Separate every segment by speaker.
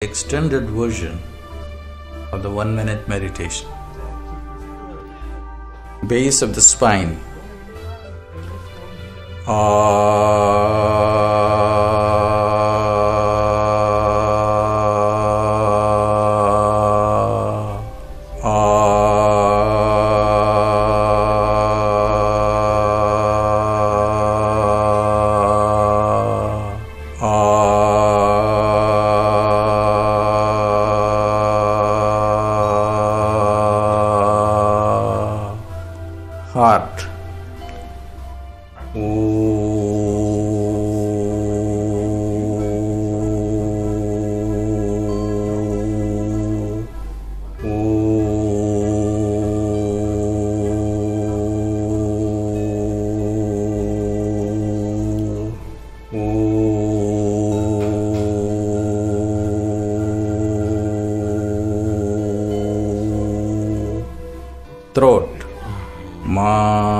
Speaker 1: extended version of the 1-minute meditation. Base of the spine. Heart. Throat. Ma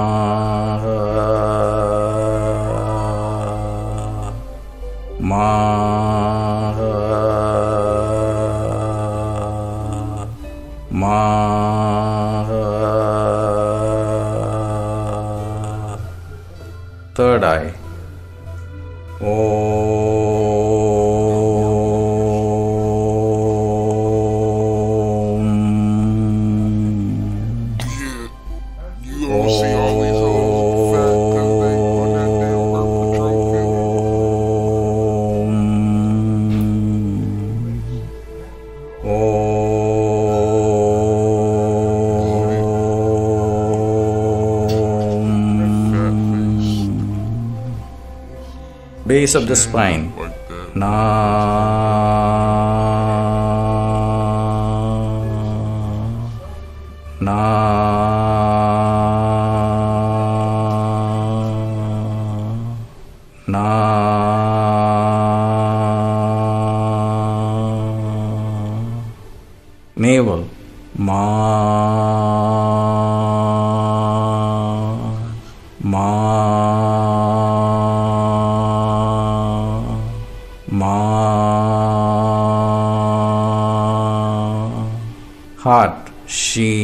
Speaker 1: third eye. Base of the spine. Na. Na. Na. Navel. Ma. Heart. She.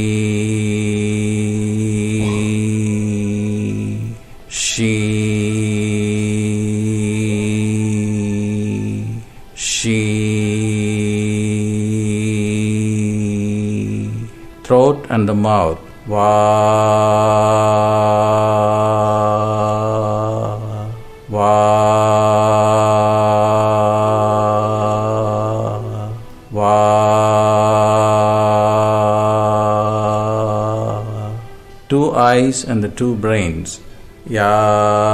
Speaker 1: Throat and the mouth. Va. Two eyes and the two brains. Ya.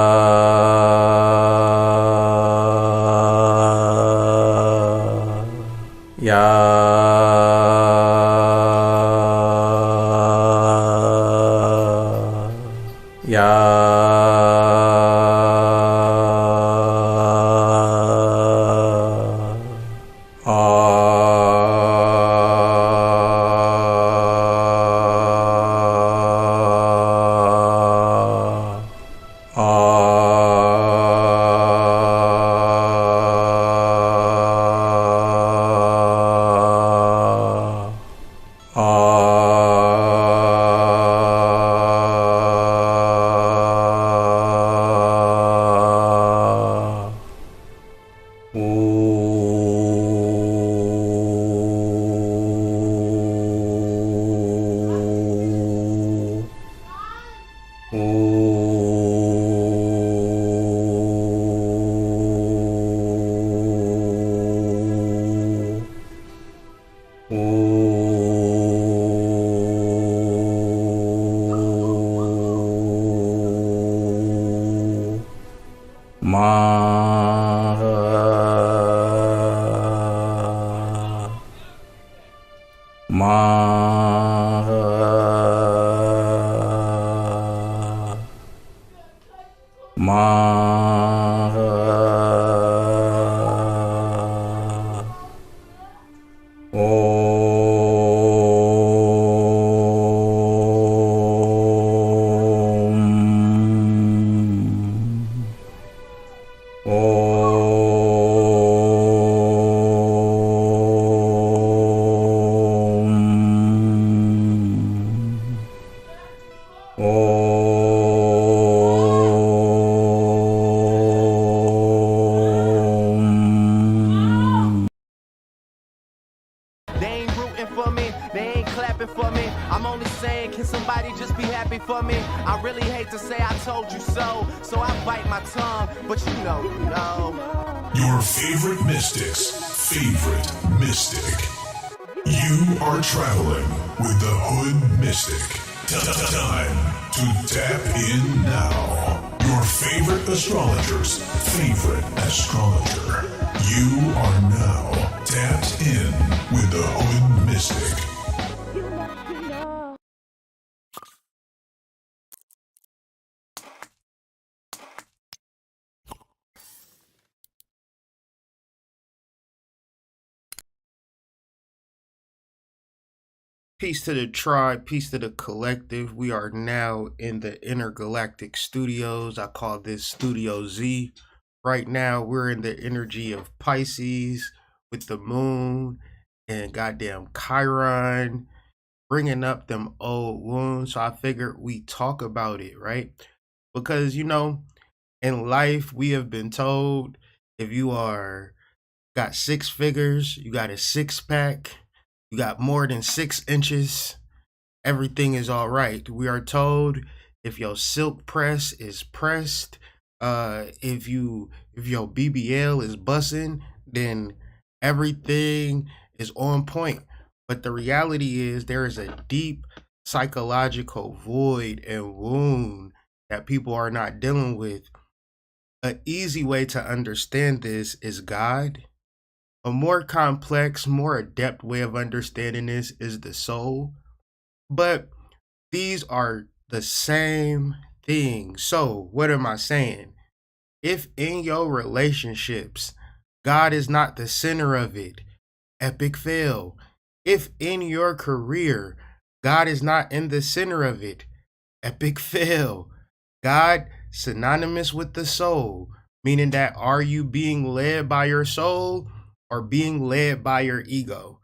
Speaker 1: Om.
Speaker 2: happen for me. I'm only saying, can somebody just be happy for me? I really hate to say I told you so, so I bite my tongue, but you know.
Speaker 3: Your favorite mystic's favorite mystic. You are traveling with the Hood Mystic. Time to tap in now. Your favorite astrologer's favorite astrologer. You are now tapped in with the Hood Mystic.
Speaker 4: Peace to the tribe, peace to the collective. We are now in the intergalactic studios. I call this Studio Z. Right now, we're in the energy of Pisces with the moon and goddamn Chiron, bringing up them old wounds. So I figured we talk about it, right? Because, you know, in life, we have been told if you are got six figures, you got a six pack, you got more than 6 inches, everything is all right. We are told if your silk press is pressed, if your BBL is bussing, then everything is on point. But the reality is there is a deep psychological void and wound that people are not dealing with. An easy way to understand this is God. A more complex, more adept way of understanding this is the soul. But these are the same thing. So, what am I saying? If in your relationships, God is not the center of it, epic fail. If in your career, God is not in the center of it, epic fail. God synonymous with the soul, meaning that are you being led by your soul or being led by your ego?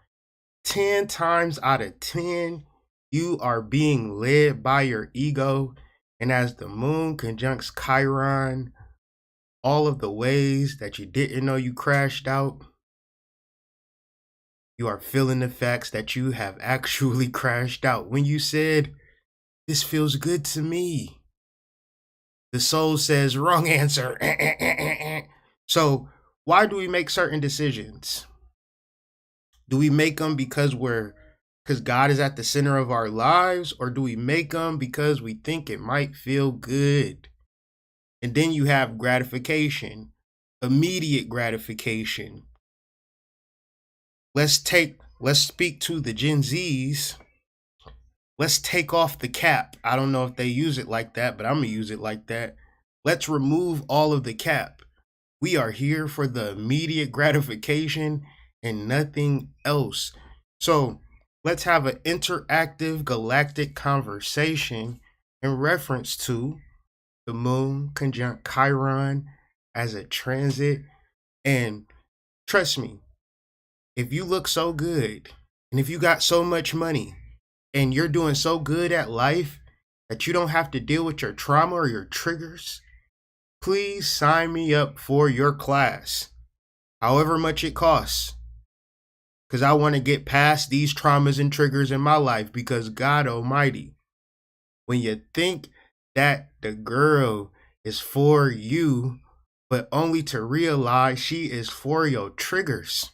Speaker 4: 10 times out of 10, you are being led by your ego. And as the moon conjuncts Chiron, all of the ways that you didn't know you crashed out, you are feeling the facts that you have actually crashed out. When you said, this feels good to me, the soul says, wrong answer. So why do we make certain decisions? Do we make them because God is at the center of our lives, or do we make them because we think it might feel good? And then you have gratification, immediate gratification. Let's speak to the Gen Zs. Let's take off the cap. I don't know if they use it like that, but I'm gonna use it like that. Let's remove all of the cap. We are here for the immediate gratification and nothing else. So let's have an interactive galactic conversation in reference to the moon conjunct Chiron as a transit. And trust me, if you look so good and if you got so much money and you're doing so good at life that you don't have to deal with your trauma or your triggers, please sign me up for your class, however much it costs. Because I want to get past these traumas and triggers in my life, because God Almighty, when you think that the girl is for you, but only to realize she is for your triggers.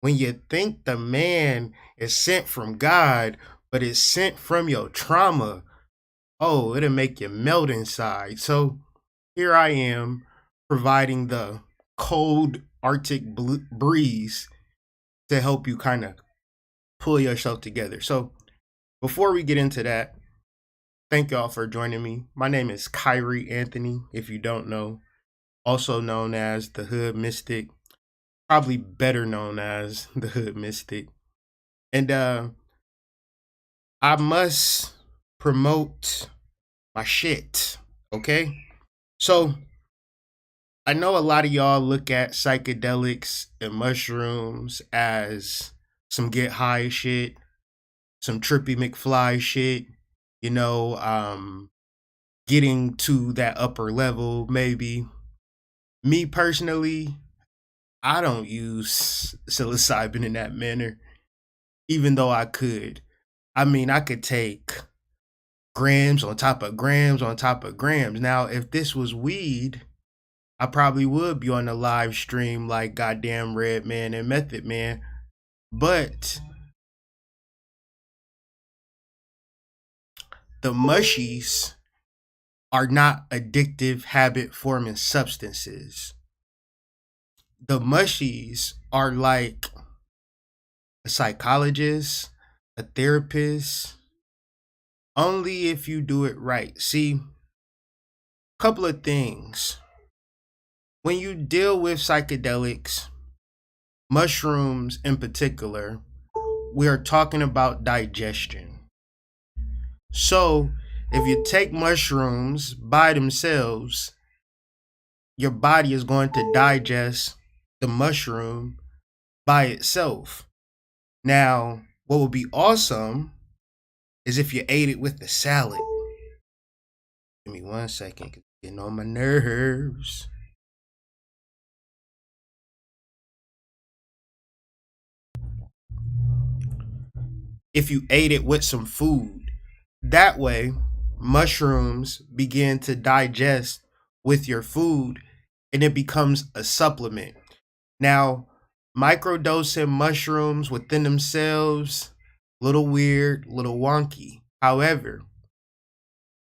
Speaker 4: When you think the man is sent from God, but is sent from your trauma, oh, it'll make you melt inside. So here I am providing the cold Arctic breeze to help you kind of pull yourself together. So before we get into that, thank y'all for joining me. My name is Kyrie Anthony, if you don't know, also known as the Hood Mystic, probably better known as the Hood Mystic. And I must promote my shit, okay? So I know a lot of y'all look at psychedelics and mushrooms as some get high shit, some trippy McFly shit, you know, getting to that upper level, maybe. Me personally, I don't use psilocybin in that manner, even though I could. I mean, I could take grams on top of grams on top of grams. Now, if this was weed, I probably would be on the live stream like goddamn Redman and Method Man. But the mushies are not addictive habit forming substances. The mushies are like a psychologist, a therapist, only if you do it right. See, couple of things. When you deal with psychedelics, mushrooms in particular, we are talking about digestion. So, if you take mushrooms by themselves, your body is going to digest the mushroom by itself. Now, what would be awesome is if you ate it with the salad. Give me 1 second, 'cause it's getting on my nerves. If you ate it with some food, that way mushrooms begin to digest with your food and it becomes a supplement. Now, microdosing mushrooms within themselves, little weird, little wonky. However,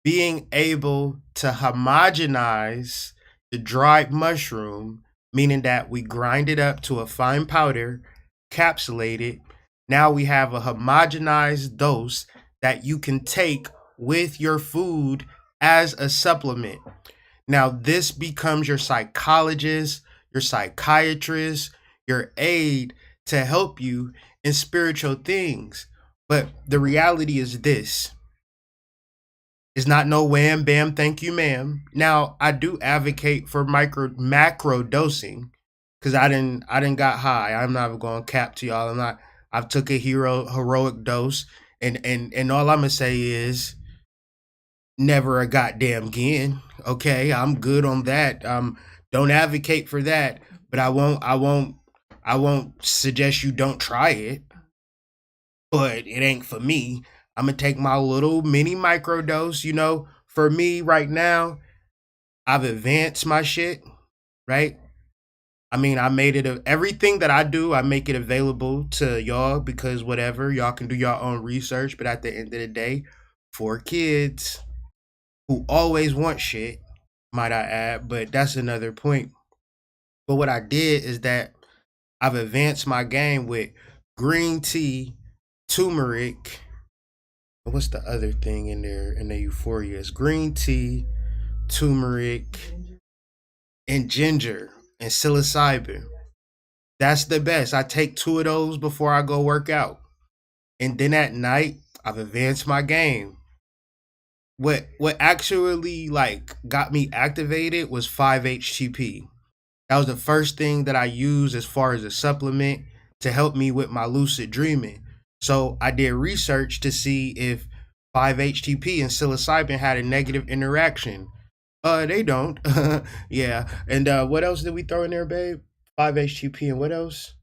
Speaker 4: being able to homogenize the dried mushroom, meaning that we grind it up to a fine powder, capsulate it. Now we have a homogenized dose that you can take with your food as a supplement. Now, this becomes your psychologist, your psychiatrist, your aid to help you in spiritual things. But the reality is this. It's not no wham bam thank you ma'am. Now, I do advocate for macro dosing because I didn't got high. I'm not going to cap to y'all. I've took a heroic dose and all I'm going to say is never a goddamn again. Okay, I'm good on that. Don't advocate for that, but I won't suggest you don't try it. But it ain't for me. I'm gonna take my little mini microdose. You know, for me right now, I've advanced my shit. Right. I mean, I made it everything that I do. I make it available to y'all because whatever y'all can do your own research. But at the end of the day, for kids who always want shit, might I add, but that's another point. But what I did is that I've advanced my game with green tea, turmeric. What's the other thing in there in the euphoria? It's green tea, turmeric, and ginger and psilocybin. That's the best. I take 2 of those before I go work out. And then at night, I've advanced my game. What actually like got me activated was 5-HTP. That was the first thing that I used as far as a supplement to help me with my lucid dreaming. So I did research to see if 5-HTP and psilocybin had a negative interaction. They don't. Yeah. And what else did we throw in there, babe? 5-HTP and what else?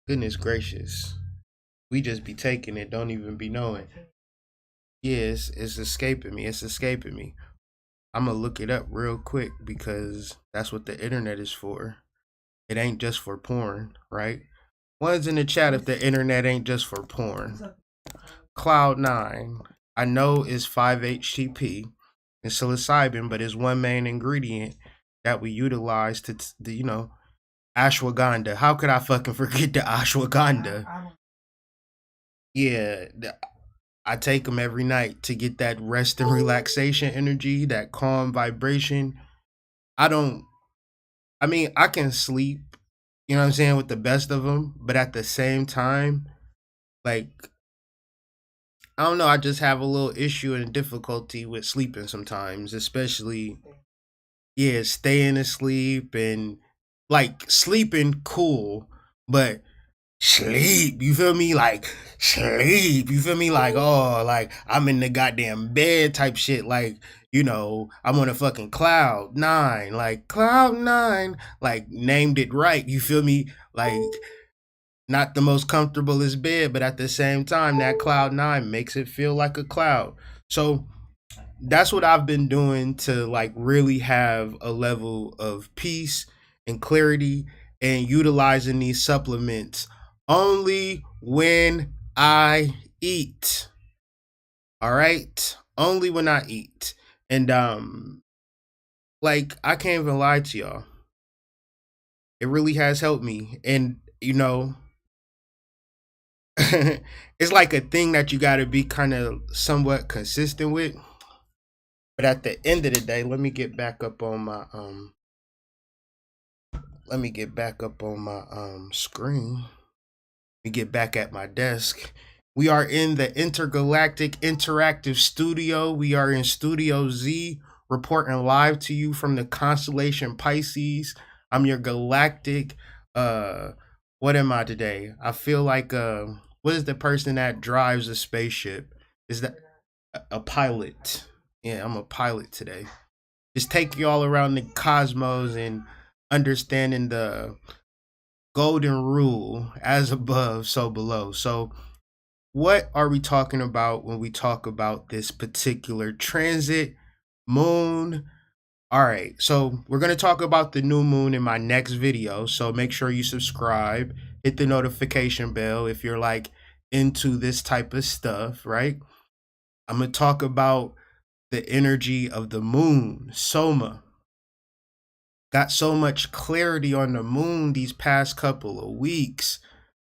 Speaker 4: Goodness gracious. We just be taking it, don't even be knowing. Yes, it's escaping me. It's escaping me. I'm gonna look it up real quick because that's what the internet is for. It ain't just for porn, right? One's in the chat if the internet ain't just for porn. Cloud9, I know is 5-HTP and psilocybin, but it's one main ingredient that we utilize to, ashwagandha. How could I fucking forget the ashwagandha? Yeah, I take them every night to get that rest and relaxation energy, that calm vibration. I can sleep, you know what I'm saying, with the best of them, but at the same time, like, I don't know, I just have a little issue and difficulty with sleeping sometimes, especially, yeah, staying asleep and, like, sleeping cool, but sleep, you feel me? Like, sleep, you feel me? Like, oh, like, I'm in the goddamn bed type shit, like, I'm on a fucking cloud 9, like, cloud 9, like, named it right, you feel me? Like, Not the most comfortablest bed, but at the same time, that cloud nine makes it feel like a cloud. So that's what I've been doing to like really have a level of peace and clarity, and utilizing these supplements only when I eat. All right? Only when I eat. And like I can't even lie to y'all. It really has helped me. And you know, it's like a thing that you got to be kind of somewhat consistent with. But at the end of the day, let me get back up on my screen. Let me get back at my desk. We are in the Intergalactic Interactive Studio. We are in Studio Z, reporting live to you from the constellation Pisces. I'm your galactic what am I today? I feel like what is the person that drives a spaceship? Is that a pilot? Yeah, I'm a pilot today. Just take you all around the cosmos and understanding the golden rule, as above, so below. So what are we talking about when we talk about this particular transit moon? All right, so we're going to talk about the new moon in my next video. So make sure you subscribe, hit the notification bell if you're like into this type of stuff, right? I'm going to talk about the energy of the moon, Soma. Got so much clarity on the moon these past couple of weeks,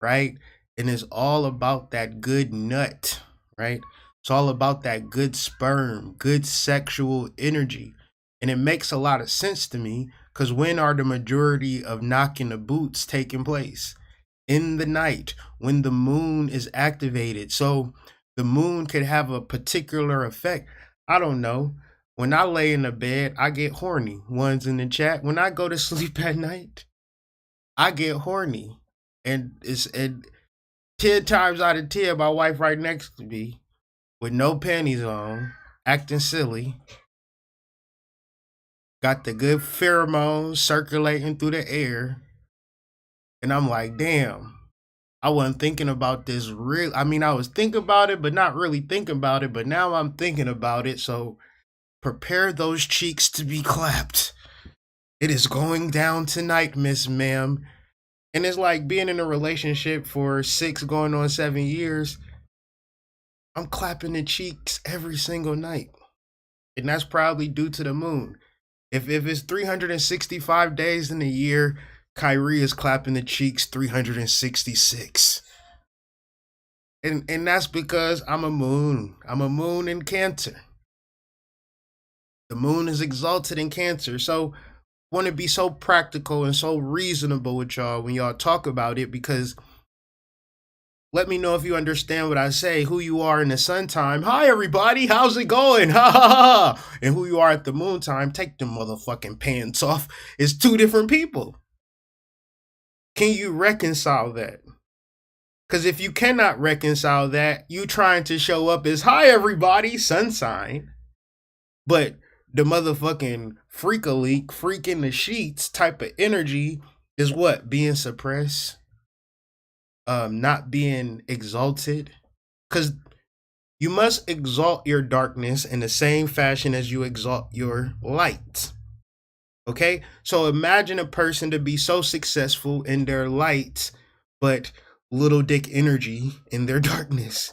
Speaker 4: right? And it's all about that good nut, right? It's all about that good sperm, good sexual energy. And it makes a lot of sense to me, because when are the majority of knocking the boots taking place? In the night, when the moon is activated. So the moon could have a particular effect. I don't know. When I lay in the bed, I get horny. One's in the chat. When I go to sleep at night, I get horny. And 10 times out of 10, my wife right next to me with no panties on, acting silly. Got the good pheromones circulating through the air. And I'm like, damn, I wasn't thinking about this real. I mean, I was thinking about it, but not really thinking about it. But now I'm thinking about it. So prepare those cheeks to be clapped. It is going down tonight, Miss Ma'am. And it's like being in a relationship for 6 going on 7 years. I'm clapping the cheeks every single night. And that's probably due to the moon. If it's 365 days in a year, Kyrie is clapping the cheeks 366. And that's because I'm a moon. I'm a moon in Cancer. The moon is exalted in Cancer. So I want to be so practical and so reasonable with y'all when y'all talk about it, because let me know if you understand what I say, who you are in the sun time. Hi, everybody. How's it going? Ha, ha, ha. And who you are at the moon time. Take them motherfucking pants off. It's 2 different people. Can you reconcile that? Because if you cannot reconcile that, you trying to show up as, hi, everybody, sun sign. But the motherfucking freak in the sheets type of energy is what? Being suppressed. Not being exalted. Because you must exalt your darkness in the same fashion as you exalt your light. Okay? So imagine a person to be so successful in their light, but little dick energy in their darkness.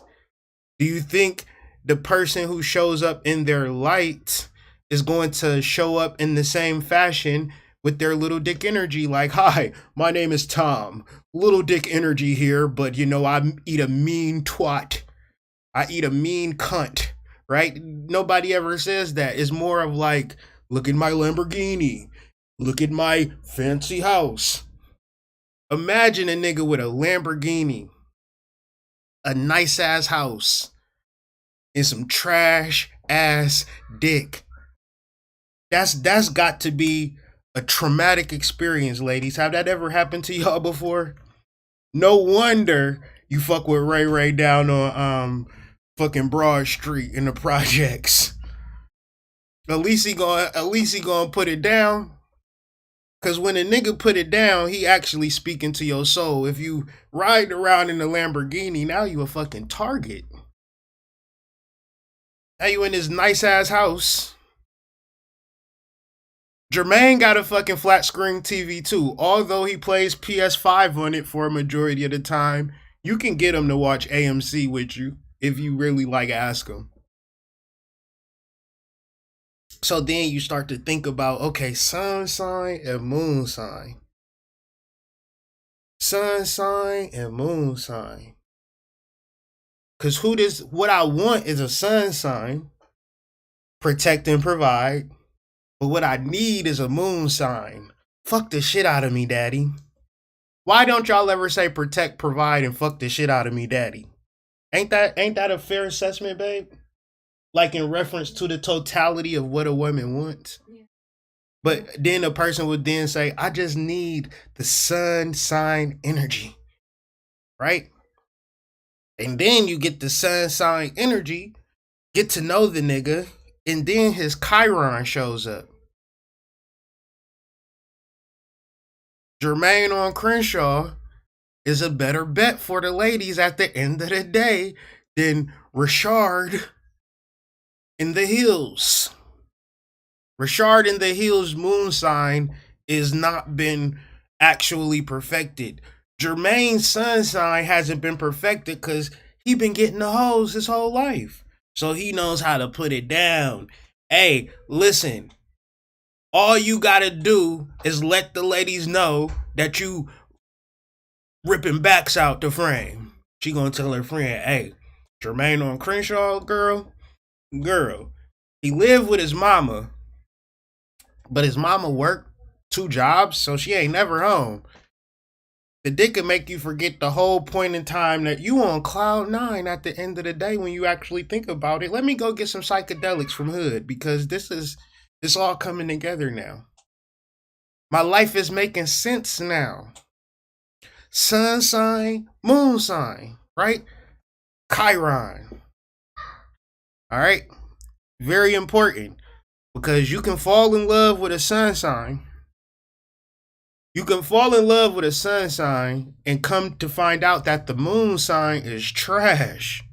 Speaker 4: Do you think the person who shows up in their light is going to show up in the same fashion with their little dick energy? Like, hi, my name is Tom. Little dick energy here, but you know, I eat a mean twat. I eat a mean cunt, right? Nobody ever says that. It's more of like, look at my Lamborghini. Look at my fancy house. Imagine a nigga with a Lamborghini, a nice ass house, and some trash ass dick. That's got to be a traumatic experience, ladies. Have that ever happened to y'all before? No wonder you fuck with Ray Ray down on fucking Broad Street in the projects. At least he gonna put it down. Cause when a nigga put it down, he actually speaking to your soul. If you ride around in a Lamborghini, now you a fucking target. Now you in this nice ass house. Jermaine got a fucking flat screen TV too. Although he plays PS5 on it for a majority of the time, you can get him to watch AMC with you if you really like ask him. So then you start to think about, okay, sun sign and moon sign. Sun sign and moon sign. Cause what I want is a sun sign, protect and provide. But what I need is a moon sign. Fuck the shit out of me, daddy. Why don't y'all ever say protect, provide, and fuck the shit out of me, daddy? Ain't that a fair assessment, babe? Like in reference to the totality of what a woman wants. Yeah. But then a person would then say, I just need the sun sign energy. Right? And then you get the sun sign energy, get to know the nigga, and then his Chiron shows up. Jermaine on Crenshaw is a better bet for the ladies at the end of the day than Richard in the Hills. Richard in the Hills moon sign is not been actually perfected. Jermaine's sun sign hasn't been perfected because he been getting the hoes his whole life. So he knows how to put it down. Hey, listen. All you gotta do is let the ladies know that you ripping backs out the frame. She gonna tell her friend, hey, Jermaine on Crenshaw, girl, he lived with his mama, but his mama worked 2 jobs, so she ain't never home. The dick can make you forget the whole point in time that you on cloud 9 at the end of the day when you actually think about it. Let me go get some psychedelics from Hood because it's all coming together now. My life is making sense now. Sun sign, moon sign, right? Chiron. All right? Very important because you can fall in love with a sun sign. You can fall in love with a sun sign and come to find out that the moon sign is trash.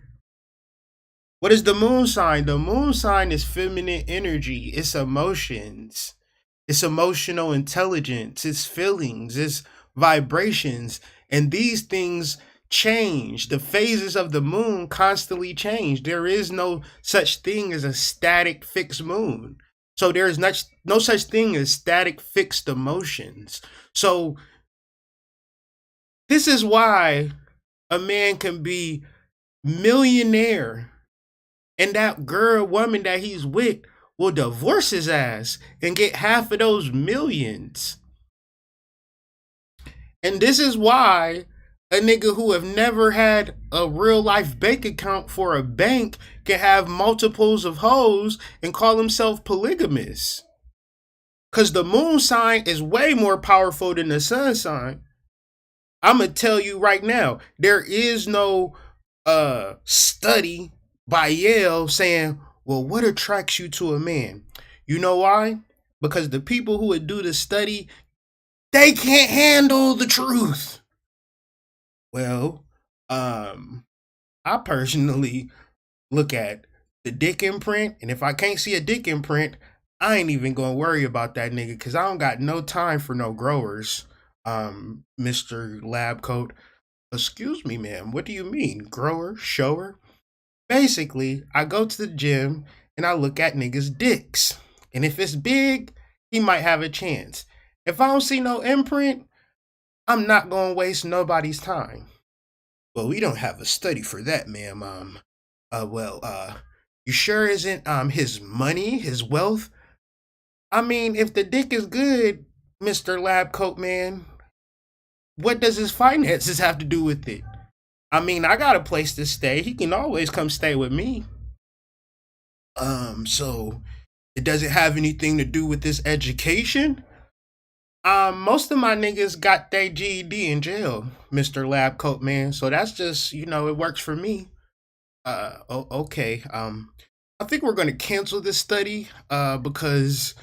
Speaker 4: What is the moon sign? The moon sign is feminine energy. It's emotions. It's emotional intelligence. It's feelings. It's vibrations. And these things change. The phases of the moon constantly change. There is no such thing as a static fixed moon. So there is no such thing as static fixed emotions. So this is why a man can be millionaire and that woman that he's with will divorce his ass and get half of those millions. And this is why a nigga who have never had a real life bank account for a bank can have multiples of hoes and call himself polygamous. Because the moon sign is way more powerful than the sun sign. I'm going to tell you right now, there is no study by Yale saying, well, what attracts you to a man? You know why? Because the people who would do the study, they can't handle the truth. Well, I personally look at the dick imprint, and if I can't see a dick imprint, I ain't even gonna worry about that nigga because I don't got no time for no growers, Mr. Lab Coat. Excuse me, ma'am, what do you mean? Grower? Shower? Basically, I go to the gym and I look at niggas' dicks. And if it's big, he might have a chance. If I don't see no imprint, I'm not gonna waste nobody's time. Well, we don't have a study for that, ma'am. You sure isn't his money, his wealth? I mean, if the dick is good, Mr. Lab Coat Man, what does his finances have to do with it? I mean, I got a place to stay. He can always come stay with me. So it doesn't have anything to do with this education? Most of my niggas got their GED in jail, Mr. Lab Coat Man. So that's just, it works for me. Okay. I think we're going to cancel this study because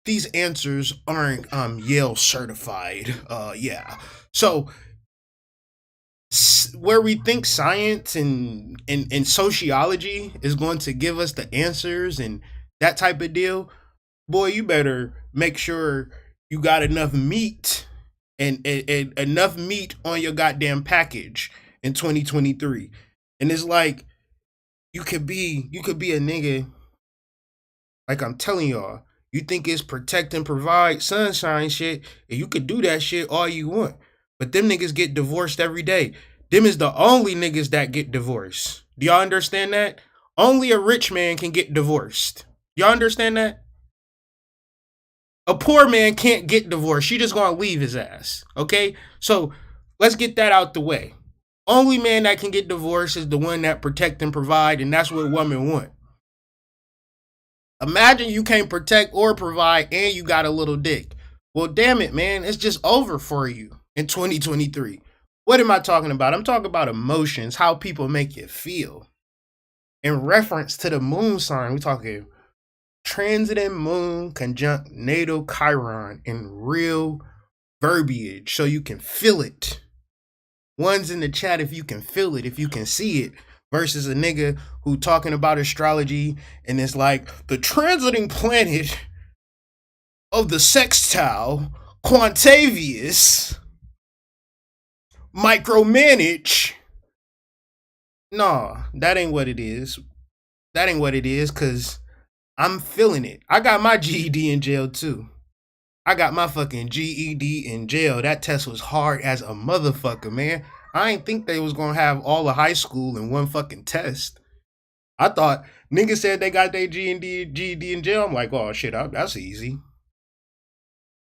Speaker 4: these answers aren't Yale certified. Yeah. So where we think science and sociology is going to give us the answers and that type of deal, boy, you better make sure you got enough meat and enough meat on your goddamn package in 2023. And it's like you could be a nigga, like I'm telling y'all, you think it's protect and provide sunshine shit, and you could do that shit all you want. But them niggas get divorced every day. Them is the only niggas that get divorced. Do y'all understand that? Only a rich man can get divorced. Y'all understand that? A poor man can't get divorced. She just gonna leave his ass. Okay? So let's get that out the way. Only man that can get divorced is the one that protect and provide, and that's what women want. Imagine you can't protect or provide and you got a little dick. Well, damn it, man. It's just over for you in 2023. What am I talking about? I'm talking about emotions, how people make you feel. In reference to the moon sign, we're talking transiting moon conjunct natal Chiron in real verbiage so you can feel it. One's in the chat if you can feel it, if you can see it, versus a nigga who talking about astrology and it's like the transiting planet of the sextile Quantavius micromanage. No, that ain't what it is. That ain't what it is, because I'm feeling it. I got my GED in jail too. I got my fucking GED in jail. That test was hard as a motherfucker, man. I ain't think they was gonna have all of high school in one fucking test. I thought niggas said they got their GED in jail. I'm like, oh shit, that's easy.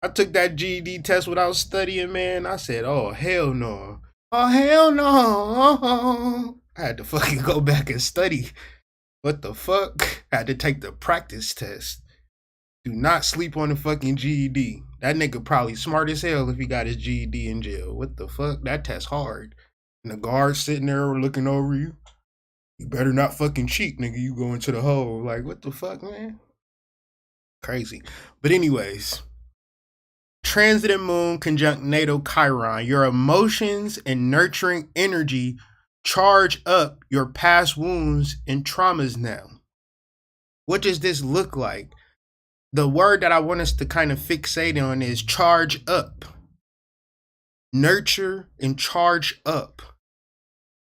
Speaker 4: I took that GED test without studying, man. I said, oh hell no. Oh hell no. I had to fucking go back and study. What the fuck? I had to take the practice test. Do not sleep on the fucking GED. That nigga probably smart as hell if he got his GED in jail. What the fuck? That test hard. And the guard sitting there looking over you. You better not fucking cheat, nigga. You go into the hole. Like, what the fuck, man? Crazy. But anyways, transiting moon conjunct natal Chiron. Your emotions and nurturing energy charge up your past wounds and traumas now. What does this look like? The word that I want us to kind of fixate on is charge up. Nurture and charge up.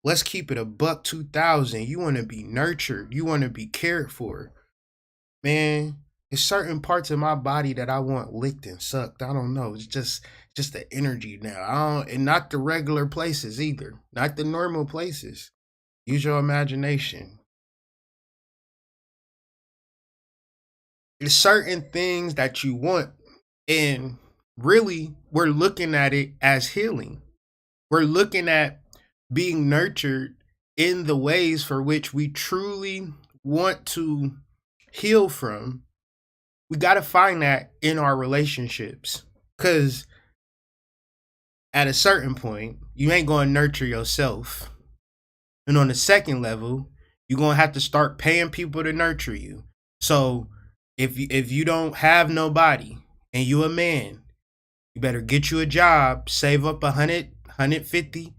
Speaker 4: Let's keep it a buck 2000. You want to be nurtured. You want to be cared for. Man, there's certain parts of my body that I want licked and sucked. I don't know. It's just the energy now. And not the regular places either. Not the normal places. Use your imagination. There's certain things that you want, and really we're looking at it as healing. We're looking at being nurtured in the ways for which we truly want to heal from. We got to find that in our relationships, because at a certain point you ain't going to nurture yourself, and on the second level you're going to have to start paying people to nurture you. So if you don't have nobody and you a man, you better get you a job, save up 100, 150,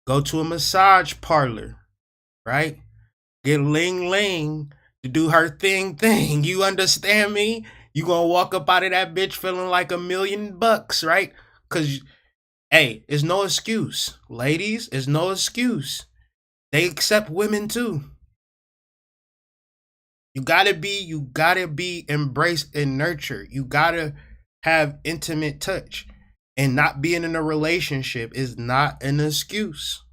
Speaker 4: go to a massage parlor, right? Get Ling Ling to do her thing. You understand me? You gonna walk up out of that bitch feeling like $1 million, right? Cause hey, it's no excuse. Ladies, it's no excuse. They accept women too. You gotta be embraced and nurtured. You gotta have intimate touch. And not being in a relationship is not an excuse.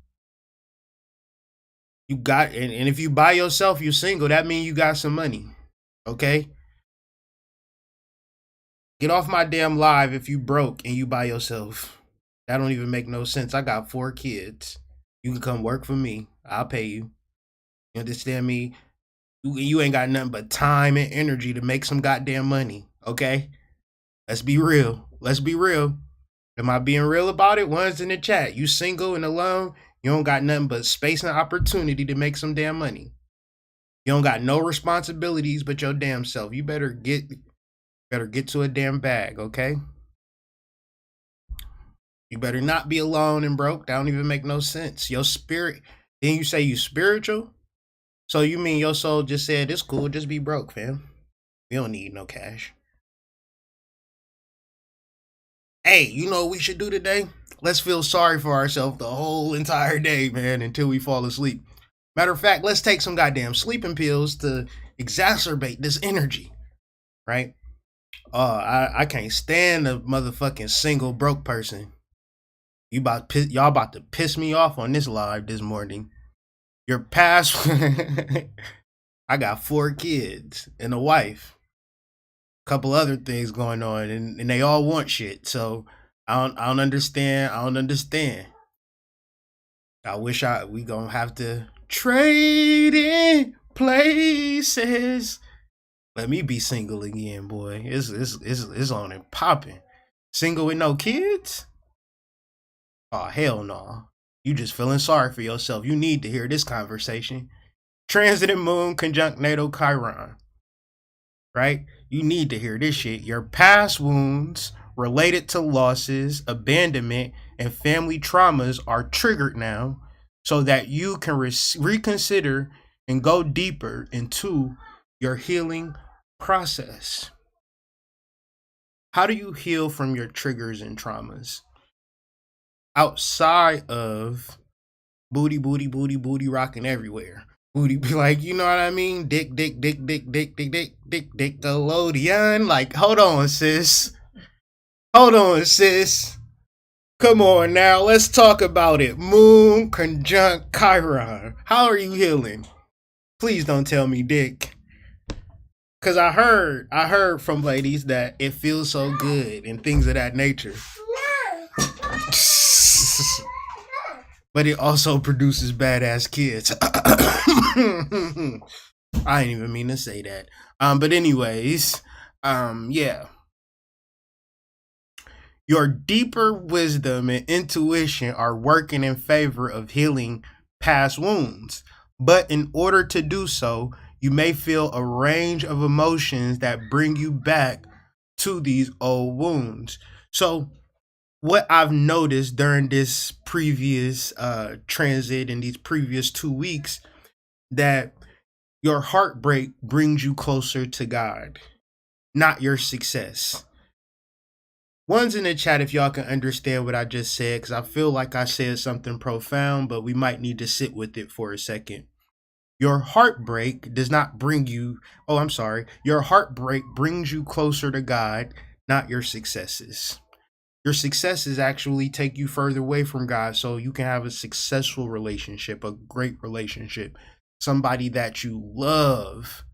Speaker 4: You got, and if you by yourself, you're single, that means you got some money. Okay? Get off my damn live if you broke and you by yourself. That don't even make no sense. I got 4 kids. You can come work for me. I'll pay you. You understand me? You ain't got nothing but time and energy to make some goddamn money. Okay? Let's be real. Let's be real. Am I being real about it? One's in the chat. You single and alone. You don't got nothing but space and opportunity to make some damn money. You don't got no responsibilities but your damn self. You better get Better get to a damn bag, okay? You better not be alone and broke. That don't even make no sense. Your spirit, then you say you spiritual? So you mean your soul just said, it's cool, just be broke, fam. We don't need no cash. Hey, you know what we should do today? Let's feel sorry for ourselves the whole entire day, man, until we fall asleep. Matter of fact, let's take some goddamn sleeping pills to exacerbate this energy, right? I can't stand a motherfucking single broke person. Y'all about to piss me off on this live this morning. Your past, I got 4 kids and a wife, a couple other things going on, and they all want shit. So I don't understand. I don't understand. I wish we gonna have to trade in places. Let me be single again, boy. It's on and popping. Single with no kids? Oh, hell no. You just feeling sorry for yourself. You need to hear this conversation. Transiting moon conjunct natal Chiron. Right? You need to hear this shit. Your past wounds related to losses, abandonment, and family traumas are triggered now so that you can reconsider and go deeper into your healing process. How do you heal from your triggers and traumas? Outside of booty rocking everywhere. Booty be like, you know what I mean? Dick, Nickelodeon. Like, hold on, sis. Come on now, let's talk about it. Moon conjunct Chiron. How are you healing? Please don't tell me dick. Cause I heard from ladies that it feels so good and things of that nature. But it also produces badass kids. I didn't even mean to say that. But anyways, yeah. Your deeper wisdom and intuition are working in favor of healing past wounds. But in order to do so, you may feel a range of emotions that bring you back to these old wounds. So what I've noticed during this previous transit in these previous 2 weeks, that your heartbreak brings you closer to God, not your success. One's in the chat if y'all can understand what I just said, because I feel like I said something profound, but we might need to sit with it for a second. Your heartbreak does not bring you, your heartbreak brings you closer to God, not your successes. Your successes actually take you further away from God so you can have a successful relationship, a great relationship, somebody that you love.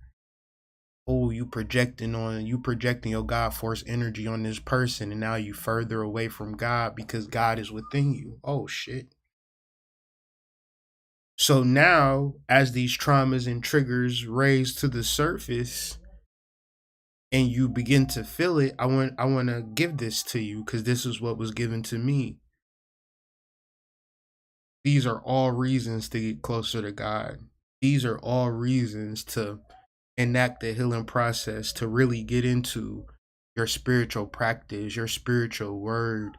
Speaker 4: Oh, you projecting your God force energy on this person, and now you further away from God because God is within you. Oh shit. So now, as these traumas and triggers raise to the surface and you begin to feel it, I want to give this to you because this is what was given to me. These are all reasons to get closer to God. These are all reasons to enact the healing process, to really get into your spiritual practice, your spiritual word,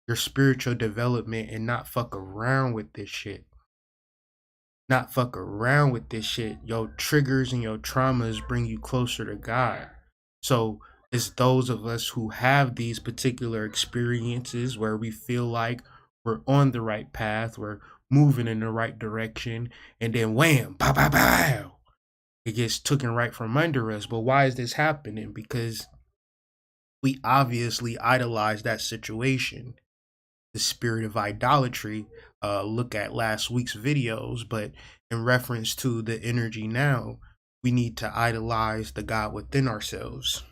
Speaker 4: your spiritual development, and not fuck around with this shit. Not fuck around with this shit. Your triggers and your traumas bring you closer to God. So it's those of us who have these particular experiences where we feel like we're on the right path, we're moving in the right direction, and then wham, pow, pow, pow, it gets taken right from under us. But why is this happening? Because we obviously idolize that situation. The spirit of idolatry, look at last week's videos, but in reference to the energy now, we need to idolize the God within ourselves.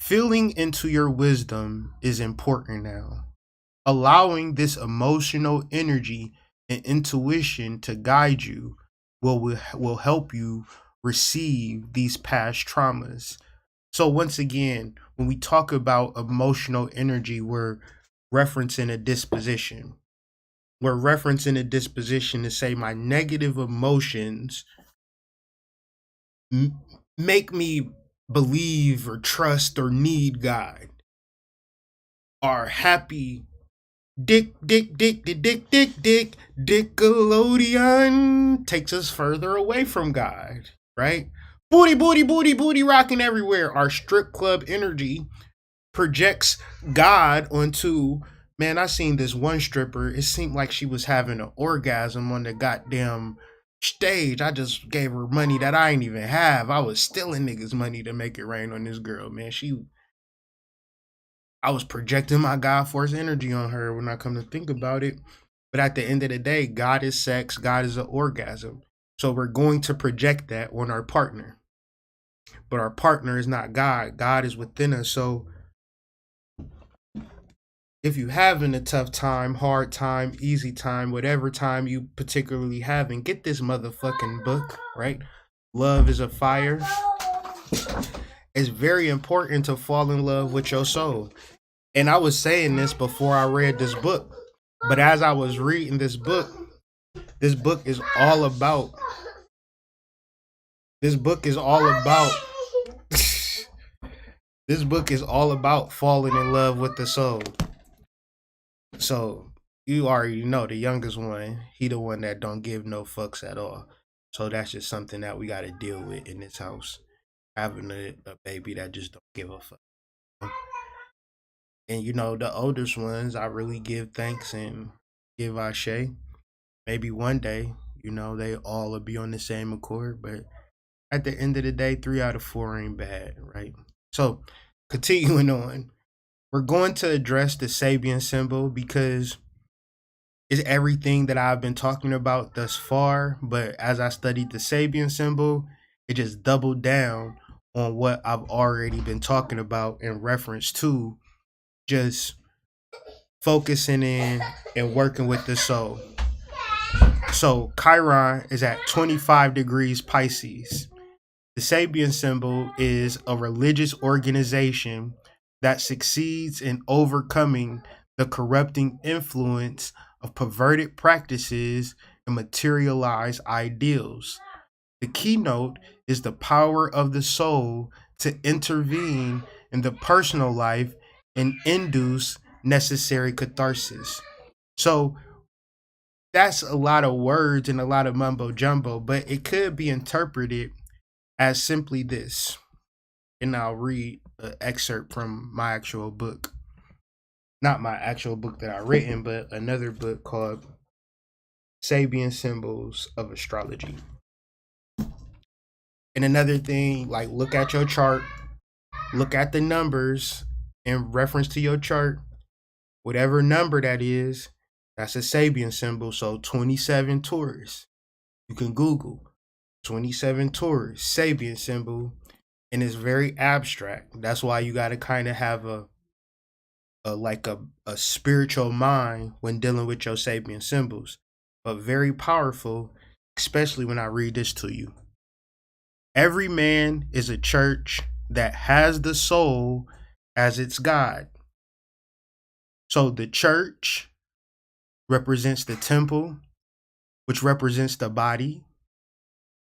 Speaker 4: Feeling into your wisdom is important now. Allowing this emotional energy and intuition to guide you will help you receive these past traumas. So once again, when we talk about emotional energy, we're referencing a disposition. We're referencing a disposition to say my negative emotions make me believe or trust or need God. Our happy Dickelodeon takes us further away from God, right? Booty rocking everywhere. Our strip club energy projects God onto, man, I seen this one stripper. It seemed like she was having an orgasm on the goddamn stage. I just gave her money that I ain't even have. I was stealing niggas' money to make it rain on this girl, man. I was projecting my God force energy on her when I come to think about it. But at the end of the day, God is sex, God is an orgasm. So we're going to project that on our partner. But our partner is not God. God is within us. So if you having a tough time, hard time, easy time, whatever time you particularly having, get this motherfucking book, right? Love is a Fire. It's very important to fall in love with your soul. And I was saying this before I read this book, but as I was reading this book is all about this book is all about falling in love with the soul. So you already know the youngest one, he the one that don't give no fucks at all. So that's just something that we got to deal with in this house, having a baby that just don't give a fuck. And the oldest ones, I really give thanks and give ashe. Maybe one day, they all will be on the same accord. But at the end of the day, 3 out of 4 ain't bad, right? So, continuing on, we're going to address the Sabian symbol because it's everything that I've been talking about thus far. But as I studied the Sabian symbol, it just doubled down on what I've already been talking about in reference to just focusing in and working with the soul. So Chiron is at 25 degrees Pisces. The Sabian symbol is a religious organization that succeeds in overcoming the corrupting influence of perverted practices and materialized ideals. The keynote is the power of the soul to intervene in the personal life and induce necessary catharsis. So that's a lot of words and a lot of mumbo jumbo, but it could be interpreted as simply this. And I'll read an excerpt from my actual book. Not my actual book that I've written, but another book called Sabian Symbols of Astrology. And another thing, like, look at your chart, look at the numbers in reference to your chart. Whatever number that is, that's a Sabian symbol. So 27 Taurus. You can Google 27 Taurus, Sabian symbol, and it's very abstract. That's why you got to kind of have a spiritual mind when dealing with your Sabian symbols, but very powerful, especially when I read this to you. Every man is a church that has the soul as its God. So the church represents the temple, which represents the body,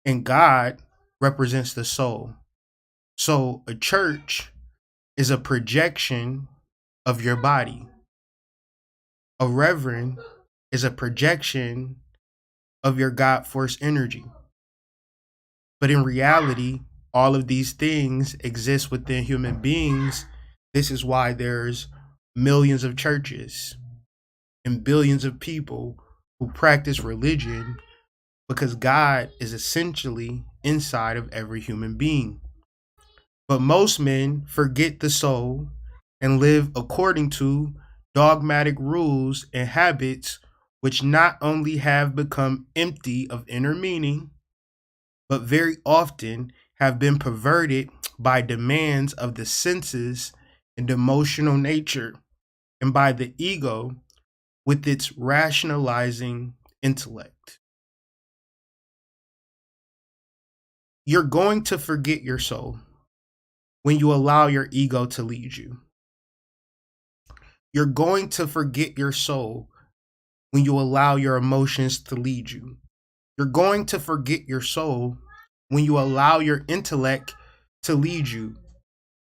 Speaker 4: and God represents the soul. So a church is a projection of your body. A reverend is a projection of your God force energy. But in reality, all of these things exist within human beings. This is why there's millions of churches and billions of people who practice religion, because God is essentially inside of every human being. But most men forget the soul and live according to dogmatic rules and habits, which not only have become empty of inner meaning, but very often have been perverted by demands of the senses and emotional nature, and by the ego with its rationalizing intellect. You're going to forget your soul when you allow your ego to lead you. You're going to forget your soul when you allow your emotions to lead you. You're going to forget your soul when you allow your intellect to lead you,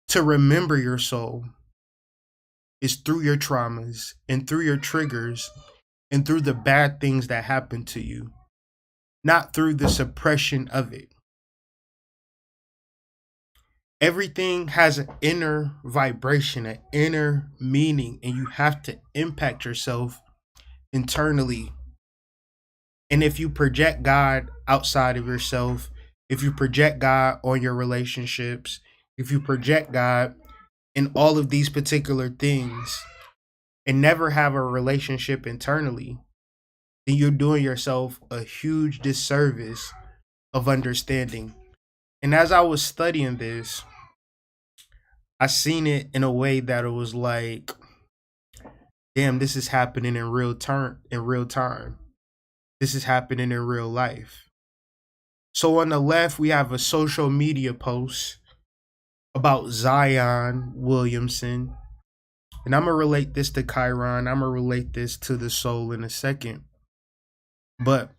Speaker 4: to remember your soul, is through your traumas and through your triggers and through the bad things that happen to you, not through the suppression of it. Everything has an inner vibration, an inner meaning, and you have to impact yourself internally. And if you project God outside of yourself, if you project God on your relationships, if you project God in all of these particular things and never have a relationship internally, then you're doing yourself a huge disservice of understanding. And as I was studying this, I seen it in a way that it was like, damn, this is happening in real time. This is happening in real life. So on the left, we have a social media post about Zion Williamson. And I'm going to relate this to Chiron. I'm going to relate this to the soul in a second. But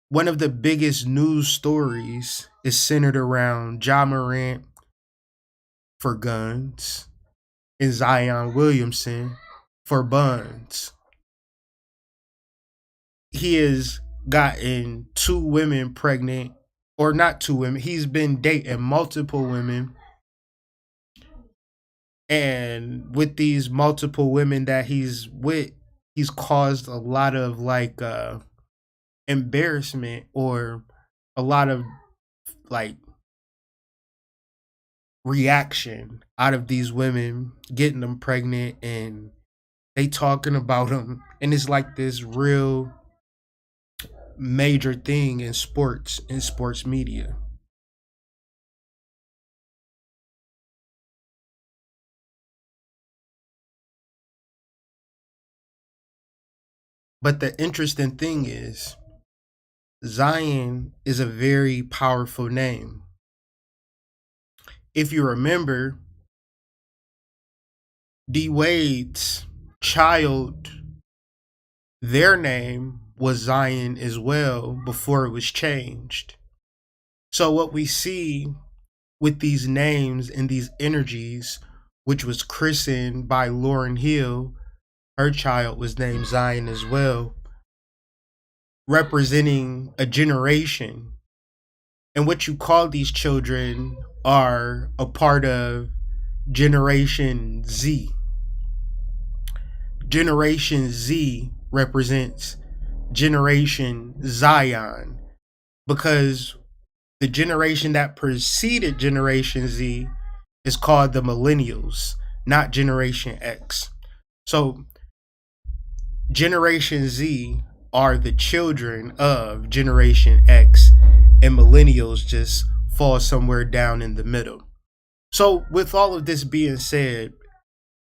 Speaker 4: one of the biggest news stories is centered around Ja Morant for guns and Zion Williamson for buns. He has gotten 2 women pregnant, or not 2 women. He's been dating multiple women. And with these multiple women that he's with, he's caused a lot of like embarrassment or a lot of like reaction out of these women getting them pregnant, and they talking about him, and it's like this real major thing in sports media. But the interesting thing is, Zion is a very powerful name. If you remember, D Wade's child, their name was Zion as well before it was changed. So what we see with these names and these energies, which was christened by Lauryn Hill, her child was named Zion as well, representing a generation. And what you call these children are a part of Generation Z. Generation Z represents Generation Zion, because the generation that preceded Generation Z is called the Millennials, not Generation X. So Generation Z are the children of Generation X, and Millennials just fall somewhere down in the middle. So with all of this being said,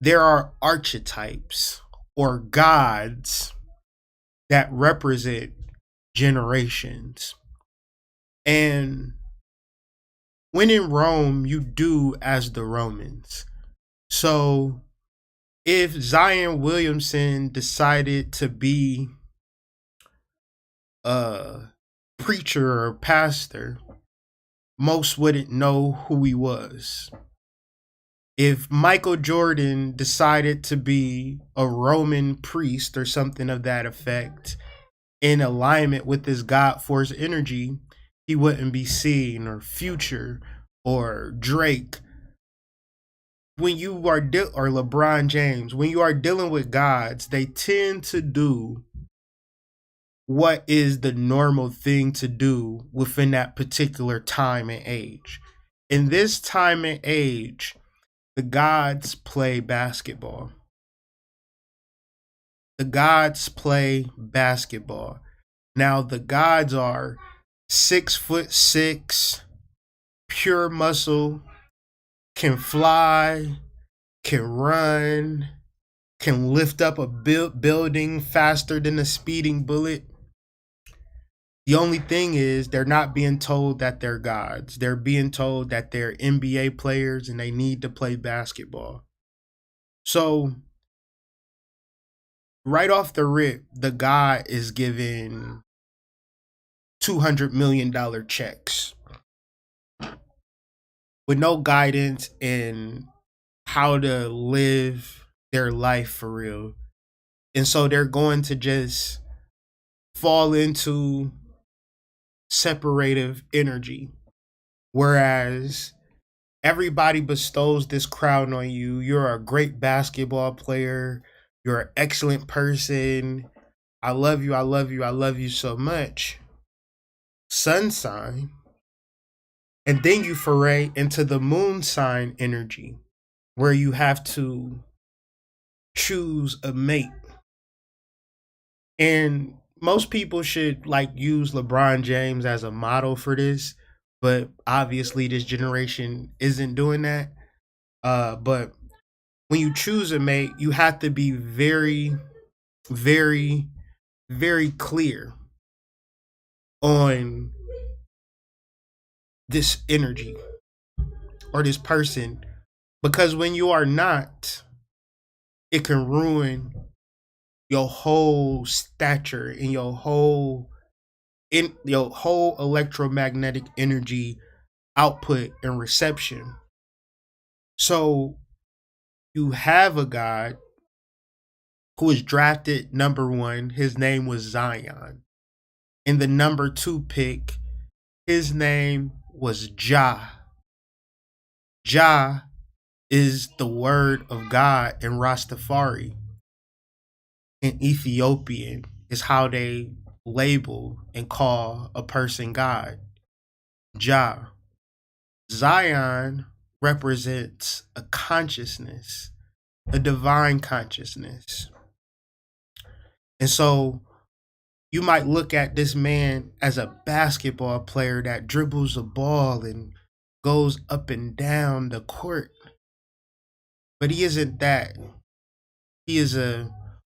Speaker 4: there are archetypes or gods that represent generations. And when in Rome, you do as the Romans. So if Zion Williamson decided to be a preacher or pastor, most wouldn't know who he was. If Michael Jordan decided to be a Roman priest or something of that effect, in alignment with this God force energy, he wouldn't be seen, or Future or Drake. When you are or LeBron James, when you are dealing with gods, they tend to do what is the normal thing to do within that particular time and age. In this time and age, the gods play basketball. The gods play basketball. Now, the gods are 6'6", pure muscle, can fly, can run, can lift up a building faster than a speeding bullet. The only thing is, they're not being told that they're gods. They're being told that they're NBA players and they need to play basketball. So right off the rip, the god is given $200 million checks. with no guidance in how to live their life for real. And so they're going to just fall into separative energy. Whereas everybody bestows this crown on you. You're a great basketball player. You're an excellent person. I love you. I love you. I love you so much. Sun sign. And then you foray into the moon sign energy, where you have to choose a mate. And most people should like use LeBron James as a model for this, but obviously this generation isn't doing that. But when you choose a mate, you have to be very, very, very clear on this energy or this person, because when you are not, it can ruin your whole stature and your whole electromagnetic energy output and reception. So you have a god who was drafted number 1. His name was Zion. In the number 2 pick, his name was Jah. Jah is the word of God in Rastafari. In Ethiopian is how they label and call a person God. Jah. Zion represents a consciousness, a divine consciousness. And so you might look at this man as a basketball player that dribbles a ball and goes up and down the court. But he isn't that. He is a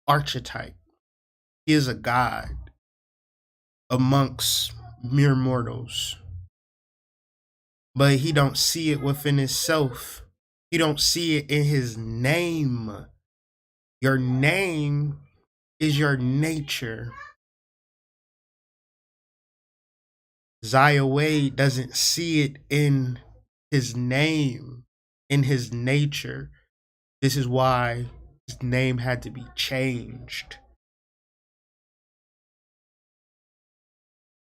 Speaker 4: archetype. He is a god amongst mere mortals. But he don't see it within himself. He don't see it in his name. Your name is your nature. Zaya Wade doesn't see it in his name, in his nature. This is why his name had to be changed.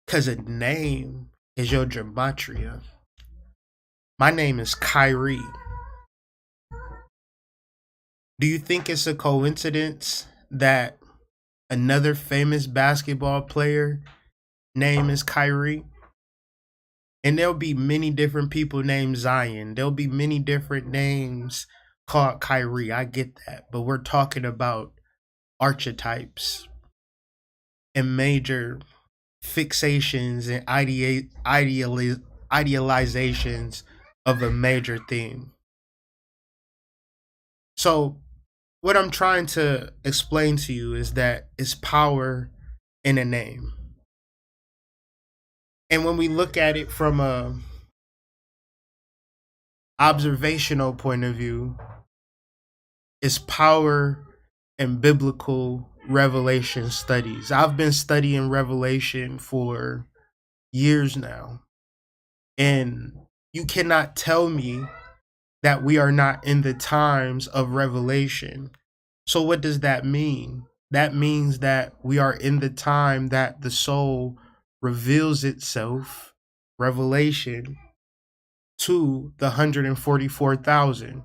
Speaker 4: Because a name is your gematria. My name is Kyrie. Do you think it's a coincidence that another famous basketball player name is Kyrie? And there'll be many different people named Zion. There'll be many different names called Kyrie. I get that. But we're talking about archetypes and major fixations and idealizations of a major theme. So what I'm trying to explain to you is that it's power in a name. And when we look at it from a observational point of view, it's power in biblical revelation studies. I've been studying Revelation for years now. And you cannot tell me that we are not in the times of revelation. So what does that mean? That means that we are in the time that the soul reveals itself, revelation, to the 144,000.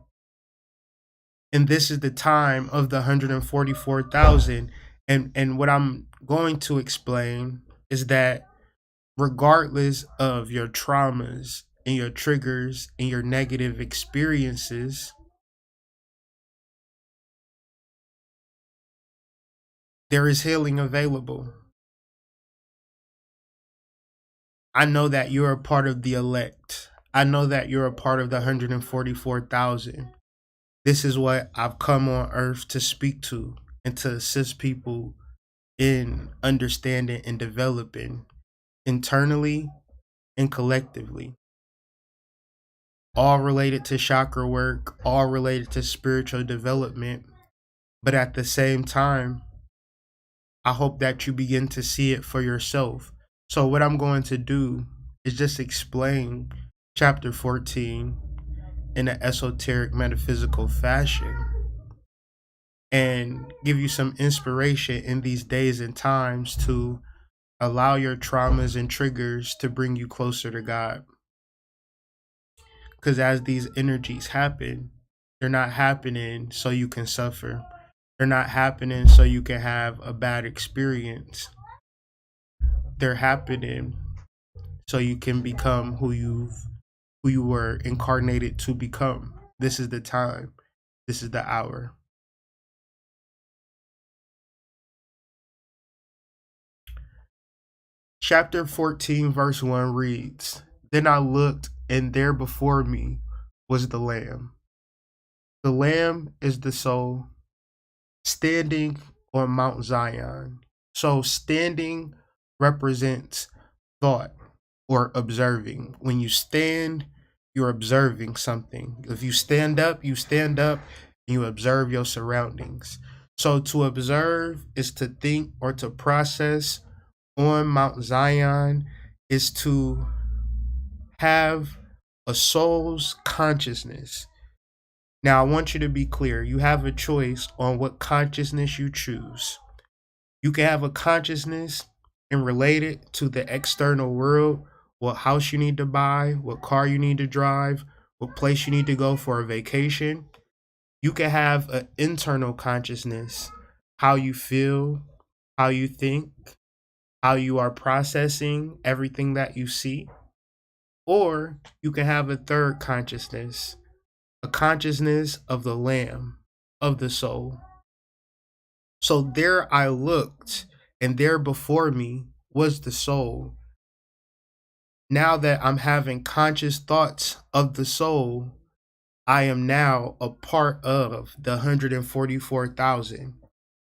Speaker 4: And this is the time of the 144,000. And what I'm going to explain is that regardless of your traumas and your triggers and your negative experiences, there is healing available. I know that you're a part of the elect. I know that you're a part of the 144,000. This is what I've come on earth to speak to and to assist people in understanding and developing internally and collectively. All related to chakra work, all related to spiritual development. But at the same time, I hope that you begin to see it for yourself. So what I'm going to do is just explain chapter 14 in an esoteric metaphysical fashion and give you some inspiration in these days and times to allow your traumas and triggers to bring you closer to God. Because as these energies happen, they're not happening so you can suffer. They're not happening so you can have a bad experience. They're happening so you can become who you were incarnated to become. This is the time. This is the hour. Chapter 14, verse 1 reads, "Then I looked, and there before me was the Lamb. The Lamb is the soul, standing on Mount Zion." So standing represents thought or observing. When you stand, you're observing something. If you stand up and you observe your surroundings. So to observe is to think or to process. On Mount Zion is to have a soul's consciousness. Now, I want you to be clear. You have a choice on what consciousness you choose. You can have a consciousness and relate it to the external world, what house you need to buy, what car you need to drive, what place you need to go for a vacation. You can have an internal consciousness, how you feel, how you think, how you are processing everything that you see. Or you can have a third consciousness, a consciousness of the Lamb, of the soul. So there I looked, and there before me was the soul. Now that I'm having conscious thoughts of the soul, I am now a part of the 144,000.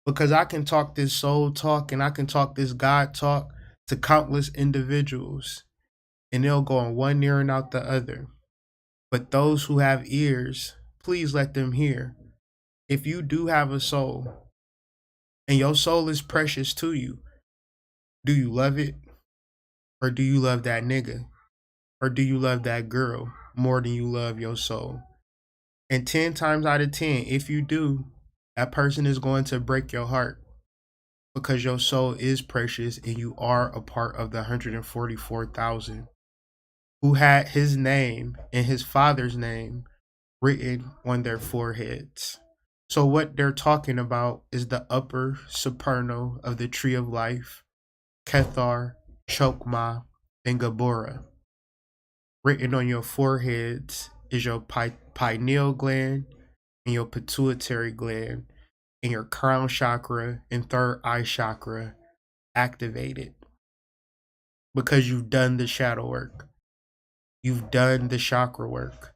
Speaker 4: Because I can talk this soul talk and I can talk this God talk to countless individuals, and they'll go on one ear and out the other. But those who have ears, please let them hear. If you do have a soul, and your soul is precious to you, do you love it? Or do you love that nigga? Or do you love that girl more than you love your soul? And 10 times out of 10, if you do, that person is going to break your heart, because your soul is precious and you are a part of the 144,000 who had his name and his father's name written on their foreheads. So what they're talking about is the upper supernal of the tree of life, Kethar, Chokmah, and Gabora. Written on your foreheads is your pineal gland and your pituitary gland and your crown chakra and third eye chakra activated, because you've done the shadow work. You've done the chakra work.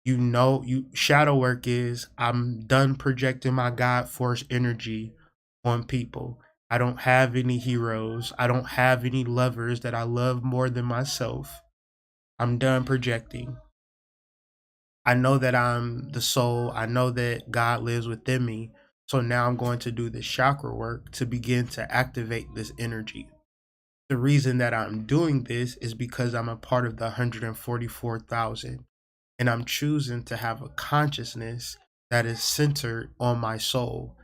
Speaker 4: You know, shadow work is, I'm done projecting my God force energy on people. I don't have any heroes. I don't have any lovers that I love more than myself. I'm done projecting. I know that I'm the soul. I know that God lives within me. So now I'm going to do the chakra work to begin to activate this energy. The reason that I'm doing this is because I'm a part of the 144,000. And I'm choosing to have a consciousness that is centered on my soul,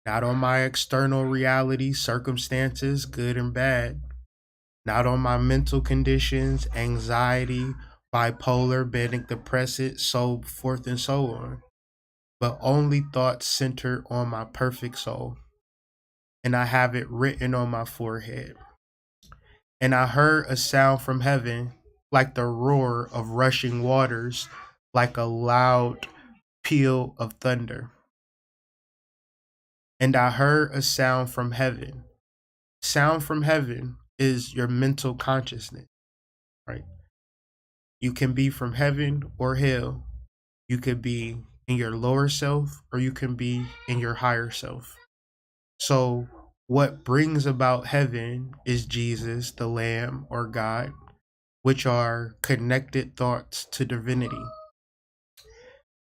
Speaker 4: not on my external reality, circumstances, good and bad, not on my mental conditions, anxiety, bipolar, manic depressive, so forth and so on, but only thoughts centered on my perfect soul. And I have it written on my forehead. And I heard a sound from heaven, like the roar of rushing waters, like a loud peal of thunder. And I heard a sound from heaven. Sound from heaven is your mental consciousness, right? You can be from heaven or hell. You could be in your lower self, or you can be in your higher self. So what brings about heaven is Jesus, the Lamb, or God, which are connected thoughts to divinity.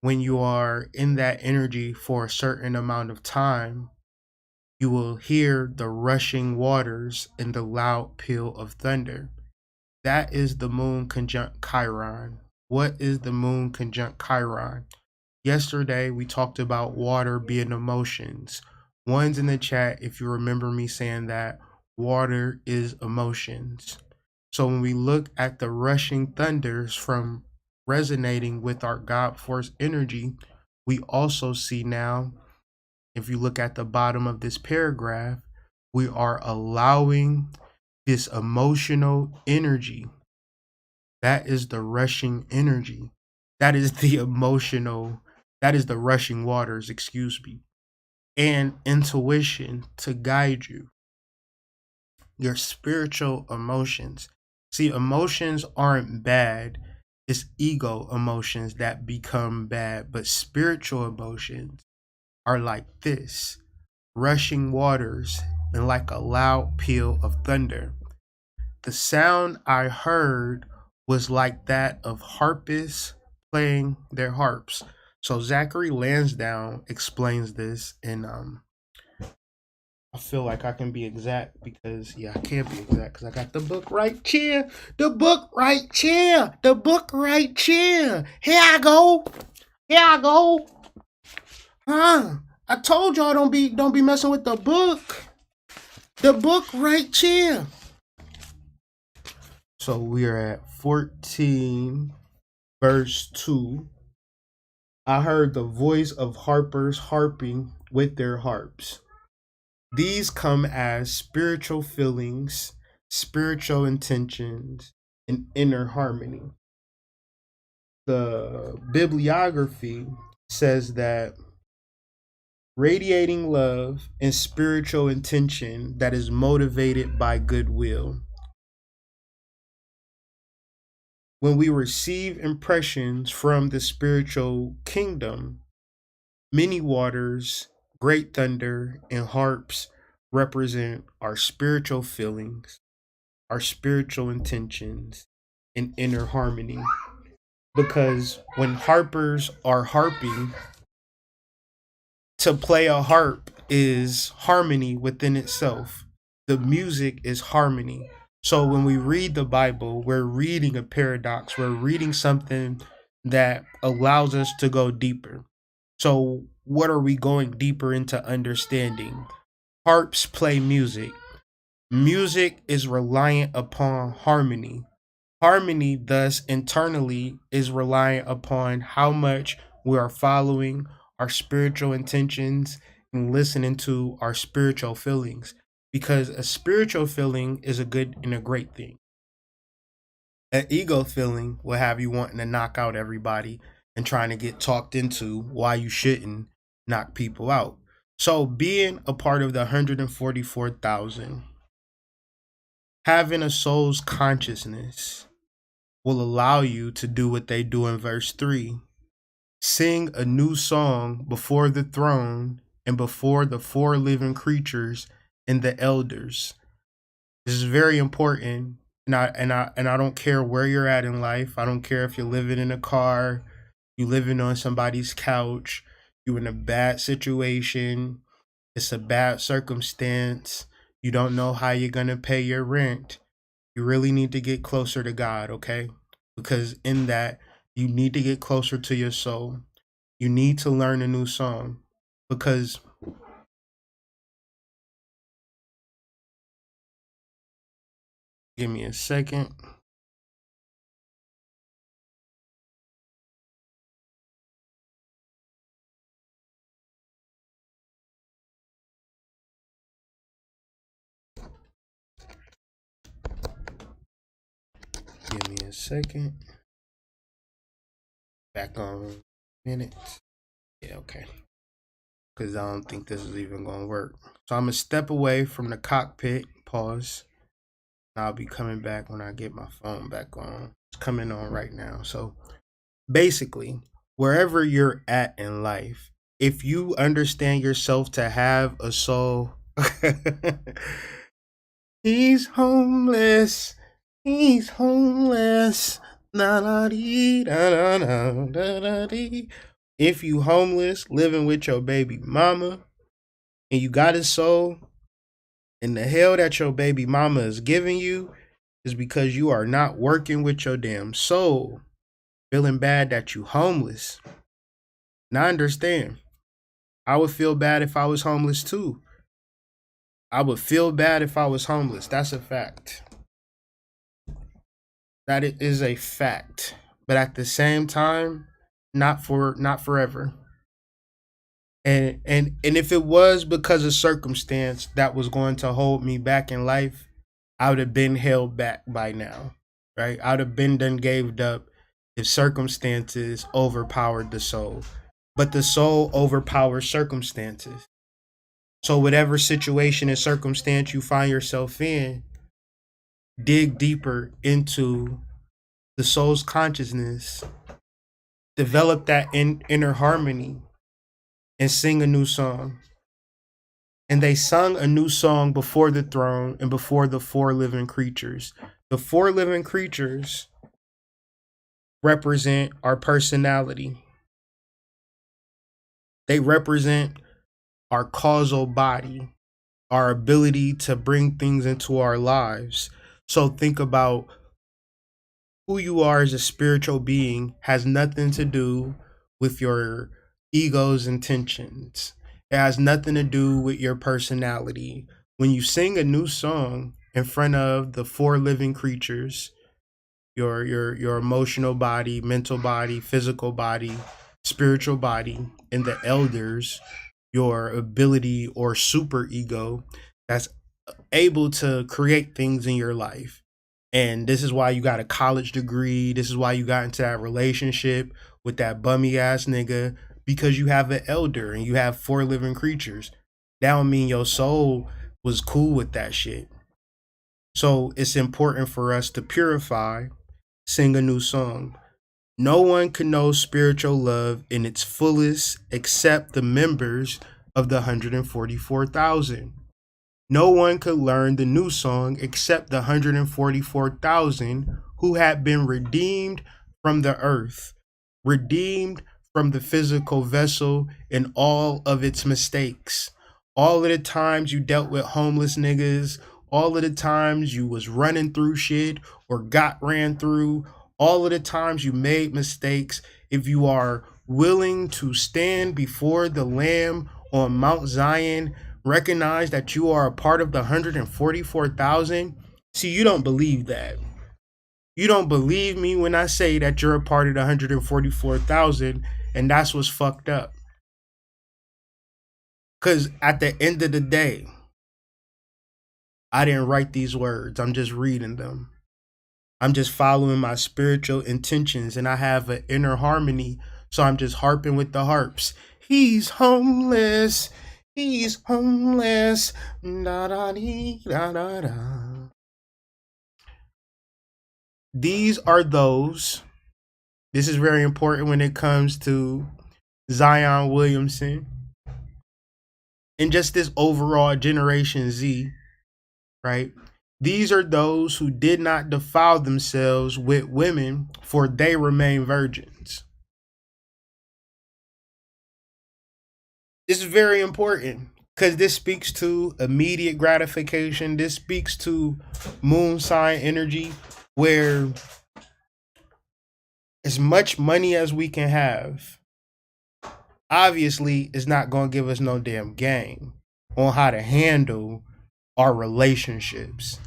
Speaker 4: When you are in that energy for a certain amount of time, you will hear the rushing waters and the loud peal of thunder. That is the moon conjunct Chiron. What is the moon conjunct Chiron? Yesterday, we talked about water being emotions. One's in the chat if you remember me saying that water is emotions. So when we look at the rushing thunders from resonating with our God force energy, we also see now, if you look at the bottom of this paragraph, we are allowing this emotional energy. That is the rushing energy. That is the emotional, that is the rushing waters, excuse me, and intuition to guide you. Your spiritual emotions. See, emotions aren't bad. It's ego emotions that become bad, but spiritual emotions are like this, rushing waters and like a loud peal of thunder. The sound I heard was like that of harpists playing their harps. So Zachary Lansdowne explains this, and I feel like I can be exact because I can't be exact because I got the book right here. The book right here. The book right here. Here I go. Here I go. I told y'all don't be messing with the book. The book right here. So we are at 14 verse 2. I heard the voice of harpers harping with their harps. These come as spiritual feelings, spiritual intentions, and inner harmony. The bibliography says that radiating love and spiritual intention that is motivated by goodwill. When we receive impressions from the spiritual kingdom, many waters, great thunder, and harps represent our spiritual feelings, our spiritual intentions, and inner harmony. Because when harpers are harping, to play a harp is harmony within itself. The music is harmony. So when we read the Bible, we're reading a paradox. We're reading something that allows us to go deeper. So what are we going deeper into understanding? Harps play music. Music is reliant upon harmony. Harmony, thus, internally is reliant upon how much we are following our spiritual intentions and listening to our spiritual feelings. Because a spiritual feeling is a good and a great thing. An ego feeling will have you wanting to knock out everybody and trying to get talked into why you shouldn't knock people out. So being a part of the 144,000, having a soul's consciousness will allow you to do what they do in verse 3. Sing a new song before the throne and before the four living creatures and the elders. This is very important. And I don't care where you're at in life. I don't care if you're living in a car, you living on somebody's couch, you're in a bad situation, it's a bad circumstance, you don't know how you're gonna pay your rent. You really need to get closer to God, okay? Because in that, you need to get closer to your soul. You need to learn a new song. Because give me a second. Give me a second. Back on minutes. Yeah, okay. Because I don't think this is even going to work. So I'm going to step away from the cockpit. Pause. I'll be coming back when I get my phone back on. It's coming on right now. So basically, wherever you're at in life, if you understand yourself to have a soul, he's homeless. He's homeless. Na-na-dee, da-da-da-da-da-dee. If you homeless, living with your baby mama, and you got a soul, and the hell that your baby mama is giving you is because you are not working with your damn soul. feeling bad that you homeless. Now I understand. I would feel bad if I was homeless too. I would feel bad if I was homeless. That's a fact. That it is a fact. But at the same time, not forever. And if it was because of circumstance that was going to hold me back in life, I would have been held back by now. Right? I would have been done gave up if circumstances overpowered the soul. But the soul overpowers circumstances. So whatever situation and circumstance you find yourself in, dig deeper into the soul's consciousness, develop that inner harmony, and sing a new song. And they sung a new song before the throne and before the four living creatures. The four living creatures represent our personality. They represent our causal body, our ability to bring things into our lives. So think about who you are as a spiritual being has nothing to do with your ego's intentions. It has nothing to do with your personality. When you sing a new song in front of the four living creatures, your emotional body, mental body, physical body, spiritual body, and the elders, your ability or super ego that's able to create things in your life. And this is why you got a college degree. This is why you got into that relationship with that bummy ass nigga, because you have an elder and you have four living creatures. That don't mean your soul was cool with that shit. So it's important for us to purify, sing a new song. No one can know spiritual love in its fullest except the members of the 144,000. No one could learn the new song except the 144,000 who had been redeemed from the earth, redeemed from the physical vessel and all of its mistakes. All of the times you dealt with homeless niggas, all of the times you was running through shit or got ran through, all of the times you made mistakes, if you are willing to stand before the Lamb on Mount Zion, recognize that you are a part of the 144,000. See, you don't believe that. You don't believe me when I say that you're a part of the 144,000, and that's what's fucked up. Because at the end of the day, I didn't write these words. I'm just reading them. I'm just following my spiritual intentions, and I have an inner harmony. So I'm just harping with the harps. He's homeless. He's homeless. Da, da, dee, da, da, da. These are those. This is very important when it comes to Zion Williamson and just this overall Generation Z, right? These are those who did not defile themselves with women, for they remain virgins. This is very important because this speaks to immediate gratification. This speaks to moon sign energy, where as much money as we can have, obviously, is not going to give us no damn game on how to handle our relationships.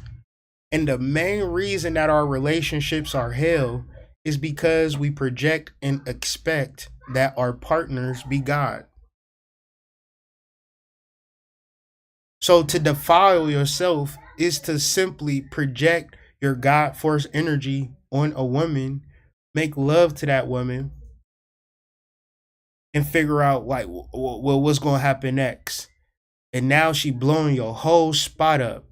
Speaker 4: And the main reason that our relationships are hell is because we project and expect that our partners be God. So to defile yourself is to simply project your God force energy on a woman, make love to that woman, and figure out like, well, what's going to happen next. And now she blowing your whole spot up.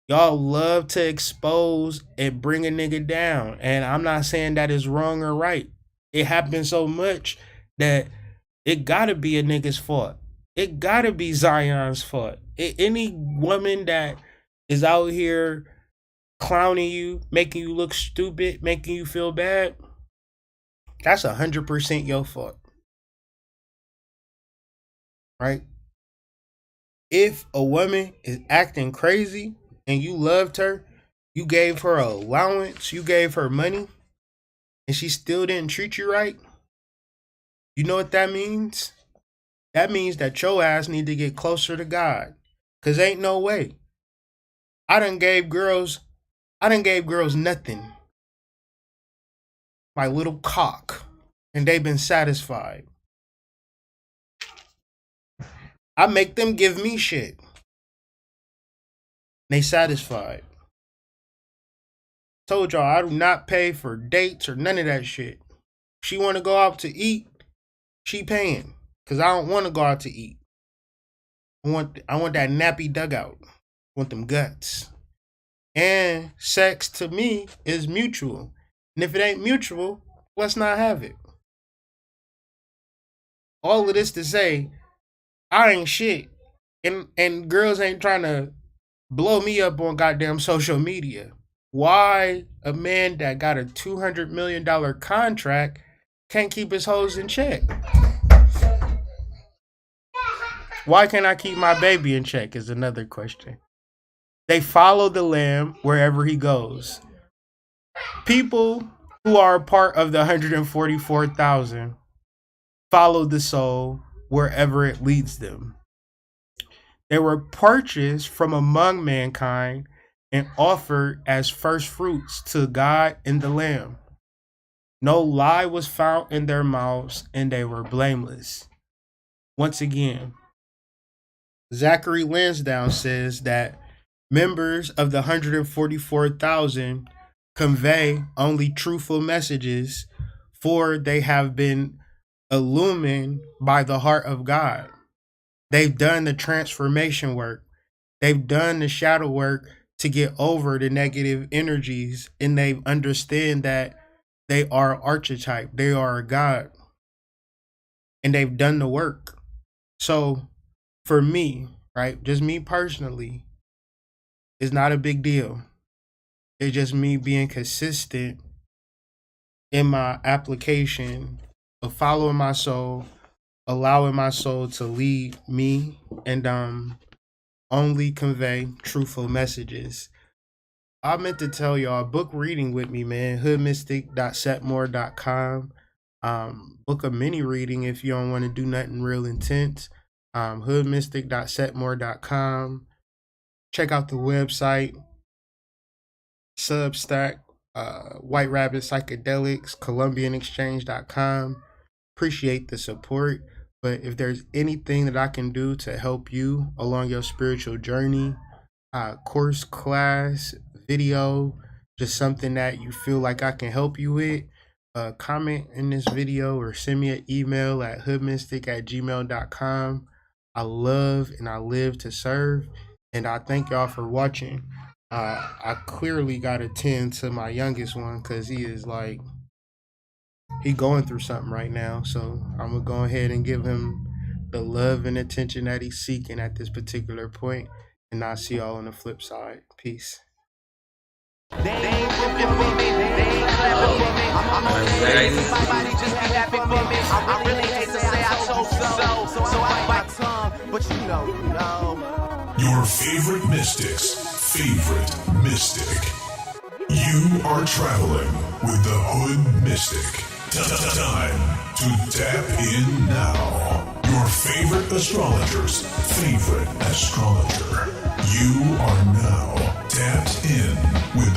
Speaker 4: Y'all love to expose and bring a nigga down. And I'm not saying that is wrong or right. It happens so much that it gotta be a nigga's fault. It gotta be Zion's fault. Any woman that is out here clowning you, making you look stupid, making you feel bad, that's 100% your fault. Right? If a woman is acting crazy and you loved her, you gave her allowance, you gave her money, and she still didn't treat you right, you know what that means? That means that your ass need to get closer to God. Cause ain't no way. I done gave girls nothing. My little cock. And they been satisfied. I make them give me shit. They satisfied. Told y'all I do not pay for dates or none of that shit. She want to go out to eat, she paying. Cause I don't want to go out to eat. I want that nappy dugout. I want them guts. And sex to me is mutual. And if it ain't mutual, let's not have it. All of this to say, I ain't shit. And girls ain't trying to blow me up on goddamn social media. Why a man that got a $200 million contract can't keep his hoes in check? Why can't I keep my baby in check is another question. They follow the lamb wherever he goes. People who are a part of the 144,000 follow the soul wherever it leads them. They were purchased from among mankind and offered as first fruits to God and the Lamb. No lie was found in their mouths, and they were blameless. Once again, Zachary Lansdowne says that members of the 144,000 convey only truthful messages, for they have been illumined by the heart of God. They've done the transformation work. They've done the shadow work to get over the negative energies, and they understand that they are an archetype. They are a God. And they've done the work. So for me, right, just me personally, it's not a big deal. It's just me being consistent in my application of following my soul, allowing my soul to lead me, and only convey truthful messages. I meant to tell y'all, book reading with me, man. hoodmystic.setmore.com. Book a mini reading if you don't want to do nothing real intense. Hoodmystic.setmore.com. Check out the website, Substack, White Rabbit Psychedelics, ColumbianExchange.com. Appreciate the support. But if there's anything that I can do to help you along your spiritual journey, course, class, video, just something that you feel like I can help you with, comment in this video or send me an email at hoodmystic@gmail.com. I love and I live to serve, and I thank y'all for watching. I clearly got to tend to my youngest one because he is like, he going through something right now. So I'm going to go ahead and give him the love and attention that he's seeking at this particular point. And I'll see y'all on the flip side. Peace.
Speaker 2: They ain't looking for me, they ain't clapping for me. I'm only saying somebody just be happy for me. I really hate to say I told you so I bite my tongue, but you know.
Speaker 3: Your favorite mystic's favorite mystic. You are traveling with the Hood Mystic. Time to tap in now. Your favorite astrologer's favorite astrologer.